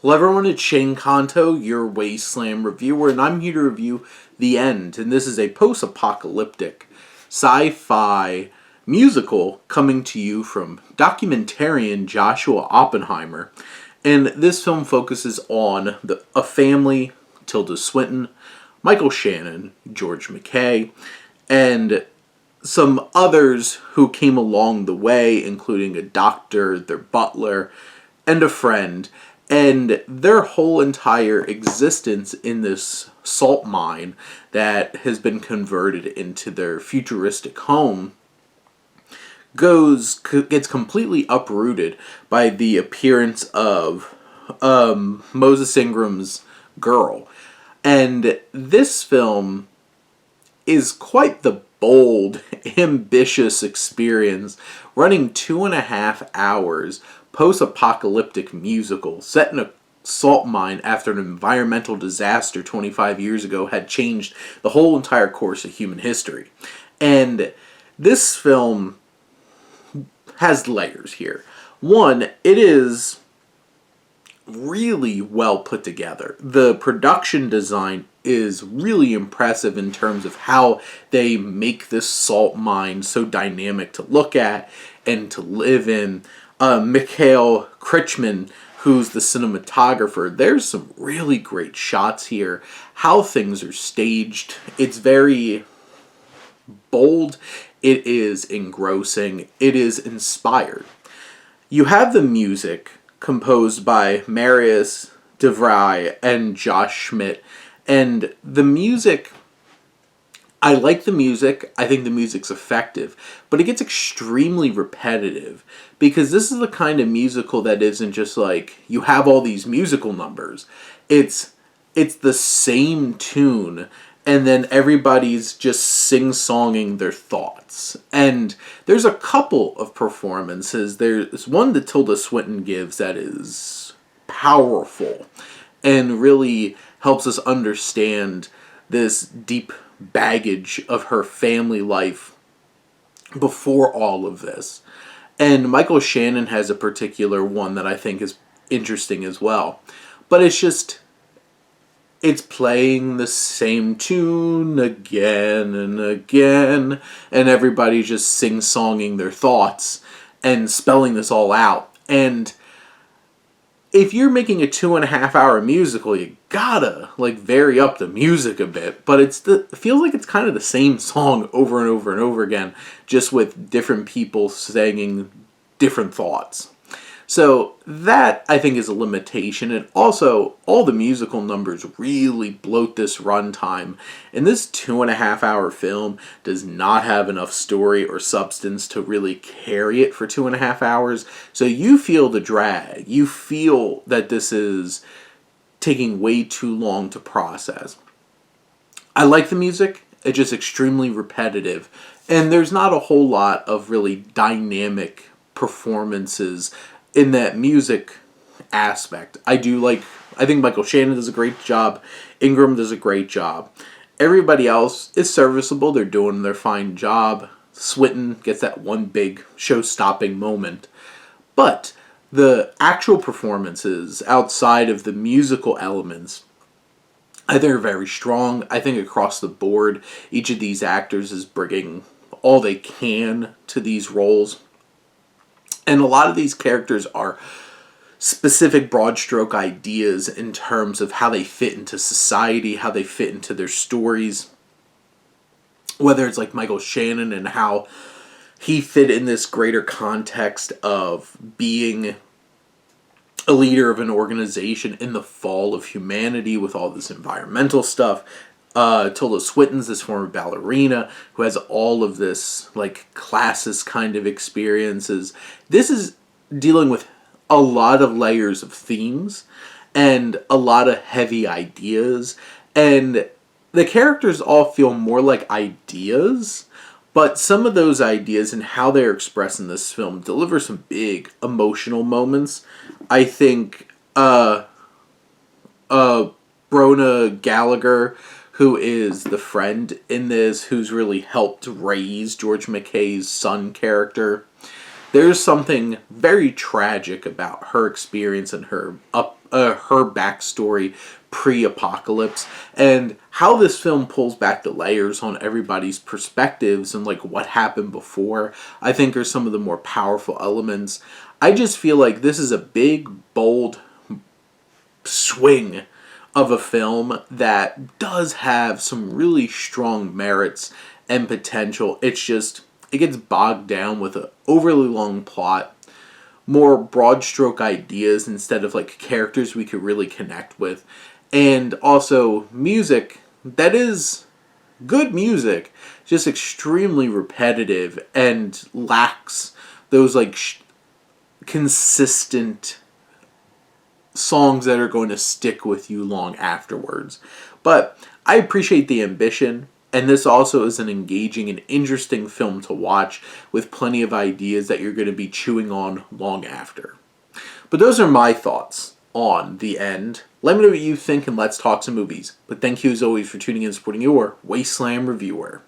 Hello everyone, it's Shane Kanto, your Wasteland reviewer, and I'm here to review The End. And this is a post-apocalyptic sci-fi musical coming to you from documentarian Joshua Oppenheimer. And this film focuses on a family, Tilda Swinton, Michael Shannon, George McKay, and some others who came along the way, including a doctor, their butler, and a friend. And their whole entire existence in this salt mine that has been converted into their futuristic home gets completely uprooted by the appearance of Moses Ingram's girl. And this film is quite the bold, ambitious experience, running 2.5 hours, post-apocalyptic musical set in a salt mine after an environmental disaster 25 years ago had changed the whole entire course of human history. And this film has layers here. One, it is really well put together. The production design is really impressive in terms of how they make this salt mine so dynamic to look at and to live in. Mikhail Krichman, who's the cinematographer, there's some really great shots here. How things are staged, it's very bold, it is engrossing, it is inspired. You have the music composed by Marius DeVry and Josh Schmidt, and the music, I like the music, I think the music's effective, but it gets extremely repetitive because this is the kind of musical that isn't just like, you have all these musical numbers. It's the same tune, and then everybody's just sing-songing their thoughts. And there's a couple of performances. There's one that Tilda Swinton gives that is powerful and really helps us understand this deep baggage of her family life before all of this. And Michael Shannon has a particular one that I think is interesting as well. But it's playing the same tune again and again, and everybody just sing-songing their thoughts and spelling this all out. And if you're making a 2.5 hour musical, you gotta vary up the music a bit. But it feels like it's kind of the same song over and over and over again, just with different people singing different thoughts. So that, I think, is a limitation. And also, all the musical numbers really bloat this runtime. And this 2.5 hour film does not have enough story or substance to really carry it for 2.5 hours. So you feel the drag. You feel that this is taking way too long to process. I like the music. It's just extremely repetitive. And there's not a whole lot of really dynamic performances in that music aspect. I think Michael Shannon does a great job. Ingram does a great job. Everybody else is serviceable. They're doing their fine job. Swinton gets that one big show-stopping moment. But the actual performances outside of the musical elements, I think, are very strong. I think across the board, each of these actors is bringing all they can to these roles. And a lot of these characters are specific broad stroke ideas in terms of how they fit into society, how they fit into their stories. Whether it's like Michael Shannon and how he fit in this greater context of being a leader of an organization in the fall of humanity with all this environmental stuff. Tilda Swinton's this former ballerina who has all of this classist kind of experiences. This is dealing with a lot of layers of themes and a lot of heavy ideas, and the characters all feel more like ideas, but some of those ideas and how they're expressed in this film deliver some big emotional moments. I think Brona Gallagher, who is the friend in this, who's really helped raise George McKay's son character. There's something very tragic about her experience and her her backstory pre-apocalypse, and how this film pulls back the layers on everybody's perspectives and like what happened before, I think are some of the more powerful elements. I just feel like this is a big, bold swing of a film that does have some really strong merits and potential. It's just, it gets bogged down with an overly long plot, more broad stroke ideas instead of like characters we could really connect with, and also music that is good music, just extremely repetitive and lacks those like consistent songs that are going to stick with you long afterwards. But I appreciate the ambition, and this also is an engaging and interesting film to watch with plenty of ideas that you're going to be chewing on long after. But those are my thoughts on The End. Let me know what you think, and let's talk some movies. But thank you as always for tuning in and supporting your Wasteland reviewer.